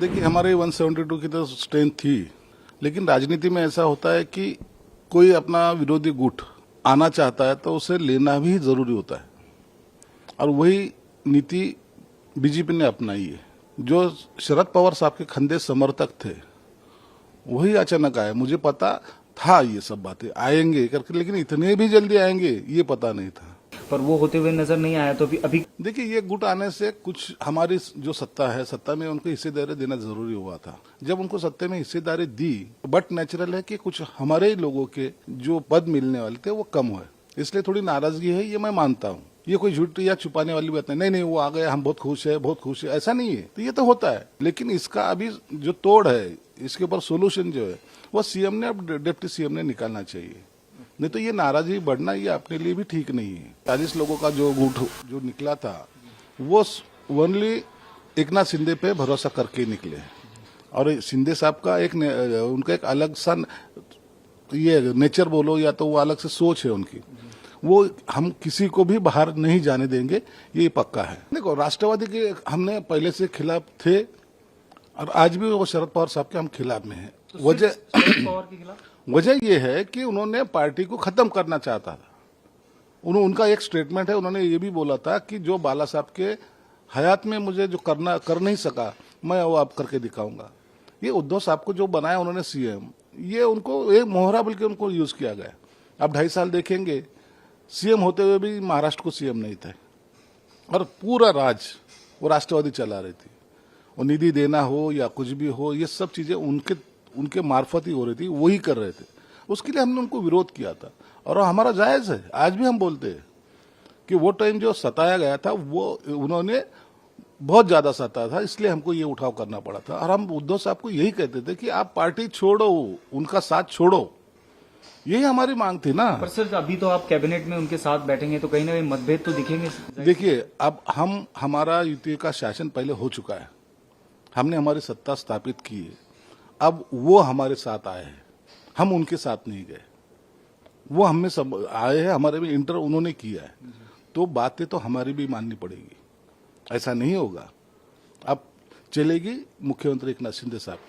देखिए हमारे 172 की तो स्ट्रेंथ थी, लेकिन राजनीति में ऐसा होता है कि कोई अपना विरोधी गुट आना चाहता है तो उसे लेना भी जरूरी होता है, और वही नीति बीजेपी ने अपनाई है। जो शरद पवार साहब के खंदे समर्थक थे वही अचानक आए। मुझे पता था ये सब बातें आएंगे करके, लेकिन इतने भी जल्दी आएंगे ये पता नहीं था। पर वो होते हुए नजर नहीं आया तो अभी देखिए ये गुट आने से कुछ हमारी जो सत्ता है, सत्ता में उनको हिस्सेदारी देना जरूरी हुआ था। जब उनको सत्ता में हिस्सेदारी दी, बट नेचुरल है कि कुछ हमारे ही लोगों के जो पद मिलने वाले थे वो कम हुए, इसलिए थोड़ी नाराजगी है, ये मैं मानता हूँ। ये कोई झूठ या छुपाने वाली बात नहीं। नहीं वो आ गए, हम बहुत खुश है, बहुत खुश है, ऐसा नहीं है। तो ये तो होता है, लेकिन इसका अभी जो तोड़ है, इसके ऊपर सोल्यूशन जो है वो सीएम ने, अब डिप्टी सीएम ने निकालना चाहिए। नहीं तो ये नाराजगी बढ़ना ये अपने लिए भी ठीक नहीं है। 40 लोगों का जो गुट जो निकला था वो ओनली एकनाथ शिंदे पे भरोसा करके निकले, और शिंदे साहब का उनका एक अलग सा ये नेचर बोलो या तो वो अलग से सोच है उनकी, वो हम किसी को भी बाहर नहीं जाने देंगे, ये पक्का है। देखो राष्ट्रवादी के हमने पहले से खिलाफ थे, और आज भी वो शरद पवार साहब के हम खिलाफ में हैं। वजह ये है कि उन्होंने पार्टी को खत्म करना चाहता था। उनका एक स्टेटमेंट है, उन्होंने ये भी बोला था कि जो बाला साहब के हयात में मुझे जो कर नहीं सका, मैं वो अब करके दिखाऊंगा। ये उद्धव साहब को जो बनाया उन्होंने सीएम, ये उनको एक मोहरा बल्कि उनको यूज किया गया। अब 2.5 साल देखेंगे, सीएम होते हुए भी महाराष्ट्र को सीएम नहीं थे, और पूरा राज वो राष्ट्रवादी चला रही थी। वो निधि देना हो या कुछ भी हो, ये सब चीजें उनके मार्फत ही हो रही थी, वही कर रहे थे। उसके लिए हमने उनको विरोध किया था, और हमारा जायज है। आज भी हम बोलते हैं कि वो टाइम जो सताया गया था वो उन्होंने बहुत ज्यादा सताया था, इसलिए हमको ये उठाव करना पड़ा था। और हम उद्धव साहब को यही कहते थे कि आप पार्टी छोड़ो, उनका साथ छोड़ो, यही हमारी मांग थी ना। पर सर अभी तो आप कैबिनेट में उनके साथ बैठेंगे तो कहीं ना कहीं मतभेद तो दिखेंगे। देखिए अब हमारा यूपीए का शासन पहले हो चुका है, हमने हमारी सत्ता स्थापित की है। अब वो हमारे साथ आए हैं, हम उनके साथ नहीं गए। वो हमें सब आए हैं, हमारे में इंटर उन्होंने किया है, तो बातें तो हमारी भी माननी पड़ेगी। ऐसा नहीं होगा। अब चलेगी मुख्यमंत्री एकनाथ शिंदे साहब की,